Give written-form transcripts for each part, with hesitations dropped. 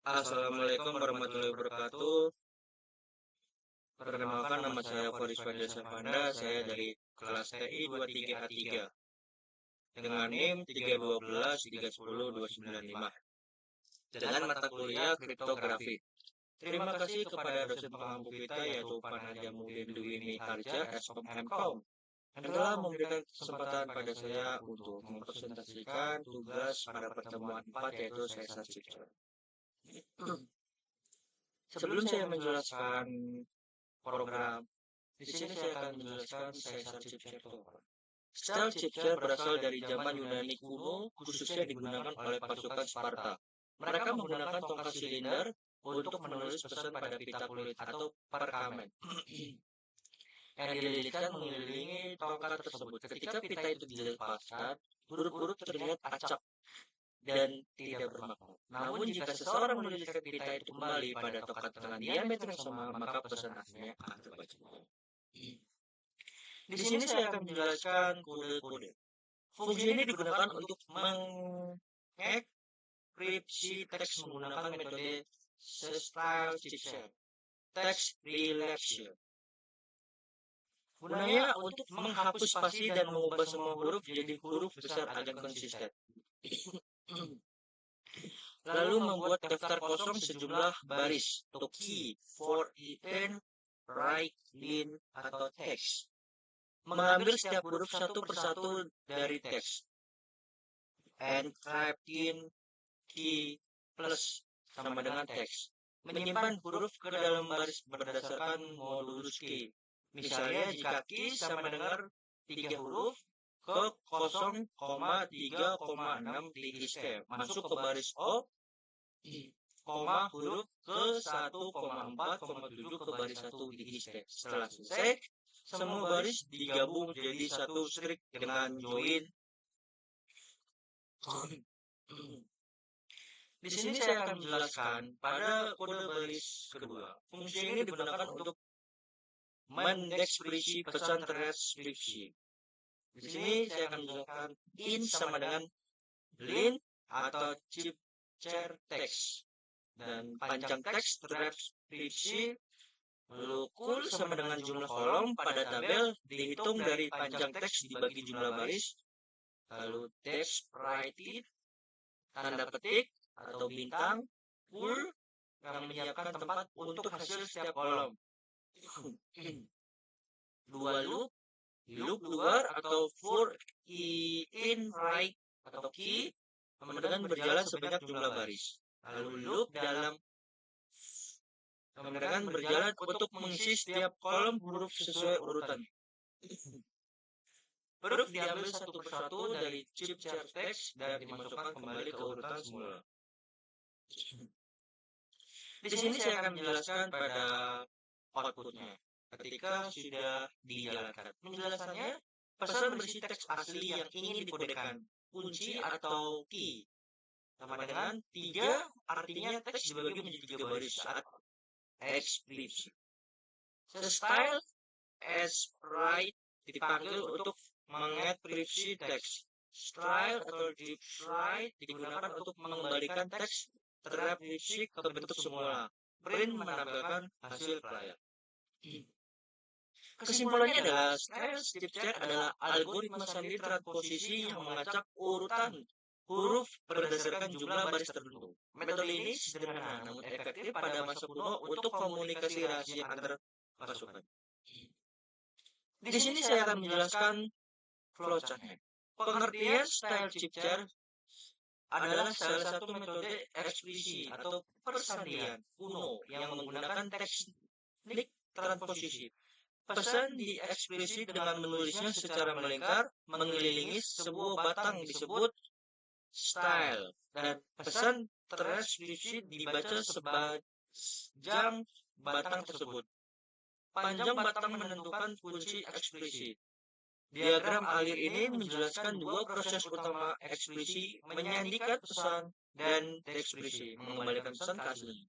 Assalamualaikum warahmatullahi wabarakatuh. Perkenalkan nama saya Faris Fadil Syafanda, saya dari kelas TI 23A3 dengan NIM 312-310-295 dengan mata kuliah kriptografi. Terima kasih kepada dosen pengampu kita yaitu Pak Najamuddin Dwi Miharja, SPM MKOM, yang telah memberikan kesempatan pada saya untuk mempresentasikan tugas pada pertemuan 4 yaitu CSR Chipset. Sebelum saya menjelaskan program, di sini saya akan menjelaskan Caesar chipset itu apa. Style chipset berasal dari zaman Yunani kuno, khususnya digunakan oleh pasukan Sparta. Mereka menggunakan tongkat silinder untuk menulis pesan pada pita kulit atau perkamen yang dililitkan mengelilingi tongkat tersebut. Ketika pita itu dilepaskan, huruf-huruf terlihat acak dan tidak bermakna. Namun jika seseorang menuliskan pita itu kembali pada tongkat dengan diameter yang sama, maka pesan aslinya akan terbaca. Di sini saya akan menjelaskan kode-kode. Fungsi ini digunakan untuk mengekripsi teks menggunakan metode style chipset, text relation. Gunanya untuk menghapus spasi dan mengubah semua huruf jadi huruf besar agar konsisten. Lalu membuat daftar kosong sejumlah baris atau key for even, right, lin, atau text. Mengambil setiap huruf satu persatu dari teks. Encrypting key plus sama dengan teks. Menyimpan huruf ke dalam baris berdasarkan modulus key. Misalnya jika key sama dengan 3 huruf ke 0,3,6 di step masuk ke baris O, huruf ke 1,4,7 ke baris 1 di step. Setelah selesai, semua baris digabung jadi satu string dengan join. Di sini saya akan menjelaskan pada kode baris kedua. Fungsi ini digunakan untuk mendekskripsi pesan transkripsi. Di sini saya akan menjelaskan in sama dengan lin atau chipset teks dan panjang teks transkripsi. Lalu kul sama dengan jumlah kolom pada tabel dihitung dari panjang teks dibagi jumlah baris. Lalu teks writing tanda petik atau bintang, full yang menyiapkan tempat untuk hasil setiap kolom. Dua loop luar atau for in right atau key dengan berjalan sebanyak jumlah baris. Lalu loop dalam dengan berjalan untuk mengisi setiap kolom huruf sesuai urutan. Huruf diambil satu persatu dari chipset teks dan dimasukkan kembali ke urutan semula. Di sini saya akan menjelaskan pada outputnya ketika sudah dijalankan. Penjelasannya, pesan berisi teks asli yang ingin dikodekan, kunci atau key. Sama dengan 3, artinya teks dibagi menjadi 3 baris saat ekskripsi. Style as write dipanggil untuk mengekripsi teks. Style atau deep write digunakan untuk mengembalikan teks terdekripsi ke bentuk semula. Print menampilkan hasil ke layar. Kesimpulannya adalah style chipset adalah algoritma sandi transposisi yang mengacak urutan huruf berdasarkan jumlah baris tertentu. Metode ini sederhana namun efektif pada masa kuno untuk komunikasi rahasia antar pasukan. Di sini saya akan menjelaskan flowchartnya. Pengertian style chipset adalah salah satu metode ekspresi atau persandian kuno yang menggunakan teknik transposisi. Pesan diekspresi dengan menulisnya secara melingkar mengelilingi sebuah batang disebut style dan pesan transkripsi dibaca sepanjang batang tersebut. Panjang batang menentukan kunci ekspresi. Diagram alir ini menjelaskan dua proses utama ekspresi, menyandikan pesan dan deekspresi, mengembalikan pesan ke aslinya.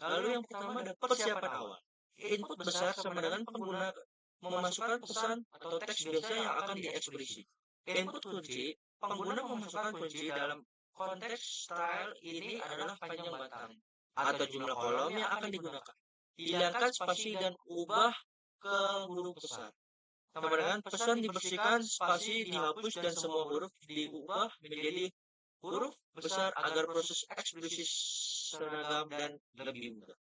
Lalu yang pertama adalah persiapan awal. Input besar sama dengan pengguna memasukkan pesan atau teks biasa yang akan diekspresi. Input kunci, pengguna memasukkan kunci dalam konteks style ini adalah panjang batang. atau jumlah kolom yang akan digunakan. Hilangkan spasi dan ubah ke huruf besar. Sama dengan pesan dibersihkan, spasi dihapus, dan semua huruf diubah menjadi huruf besar agar proses ekspresi seragam dan lebih mudah.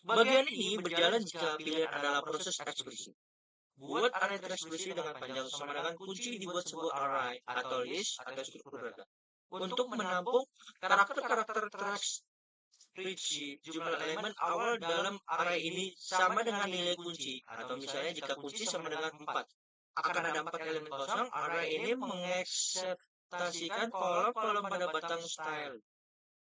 Bagian ini berjalan jika pilihan adalah proses ekspresi. Buat array ekspresi dengan panjang sama dengan kunci dibuat sebuah array atau list atau struktur data. Untuk menampung karakter-karakter ekspresi, jumlah elemen awal dalam array ini sama dengan nilai kunci. Atau misalnya jika kunci sama dengan 4, akan ada 4 elemen kosong, array ini mengekspektasikan kolom-kolom pada batang style.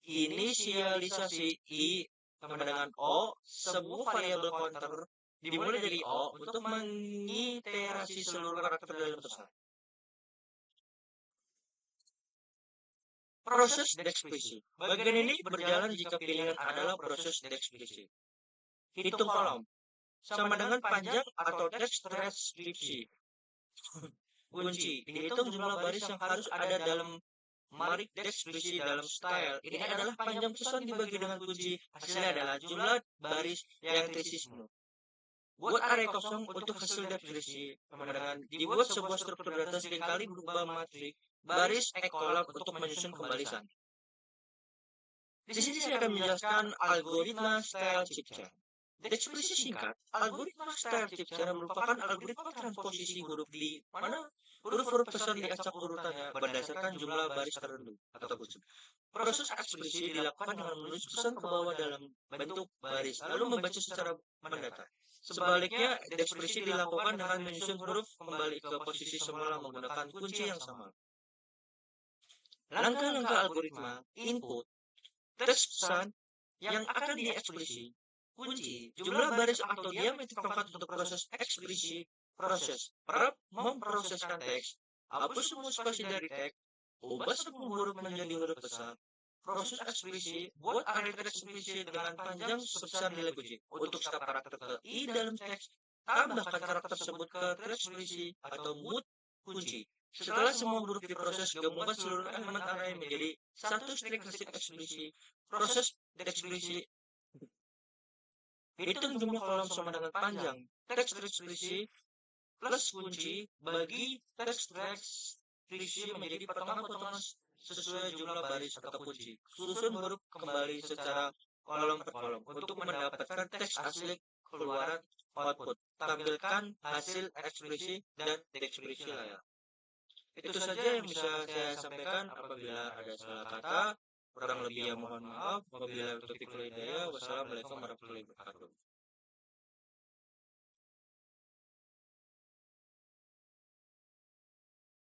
Inisialisasi I sama dengan O, sebuah variabel counter dimulai dari O untuk mengiterasi seluruh karakter dalam pesan. Proses dekskripsi. Bagian ini berjalan jika pilihan adalah proses dekskripsi. Hitung kolom. Sama dengan panjang atau teks transkripsi. Kunci. Dihitung jumlah baris yang harus ada dalam marik dekskripsi dalam style. Ini adalah panjang pesan dibagi dengan kunci. Hasilnya adalah jumlah baris yang tesis penuh. Buat array kosong untuk hasil dekskripsi, sama dengan dibuat sebuah struktur data seringkali berubah matrik baris kolom untuk menyusun kebalisan. Di sini saya akan menjelaskan algoritma style chipcher. Dekskripsi singkat, algoritma style chipcher merupakan algoritma transposisi huruf di mana huruf-huruf pesan diacak urutannya berdasarkan jumlah baris tertentu atau kunci. Proses ekspresi dilakukan dengan menulis pesan ke bawah dalam bentuk baris, lalu membaca secara mendatar. Sebaliknya, dekskripsi dilakukan dengan menyusun huruf kembali ke posisi semula menggunakan kunci yang sama. Langkah-langkah algoritma, input, teks pesan yang akan diekspresi, kunci, jumlah baris atau diameter tongkat untuk proses ekspresi, proses memproseskan teks, hapus semua spasi dari teks, ubah semua huruf menjadi huruf besar, proses ekspresi, buat array ekspresi dengan panjang sebesar nilai kunci. Untuk setiap karakter ke I dalam teks, tambahkan karakter tersebut ke ekspresi atau mood kunci. Setelah semua huruf diproses, gabungkan seluruh elemen array menjadi satu string hasil ekspresi. Proses dekskripsi. Hitung jumlah kolom sama dengan panjang teks ekspresi plus kunci bagi teks ekspresi menjadi potongan-potongan sesuai jumlah baris atau kunci. Susun huruf kembali secara kolom per kolom untuk mendapatkan teks asli keluaran output. Tampilkan hasil ekspresi dan dekskripsi layar. Itu saja yang bisa saya sampaikan. Apabila ada salah kata, kurang lebih mohon maaf. Apabila topik hidayah, wassalamualaikum warahmatullahi wabarakatuh.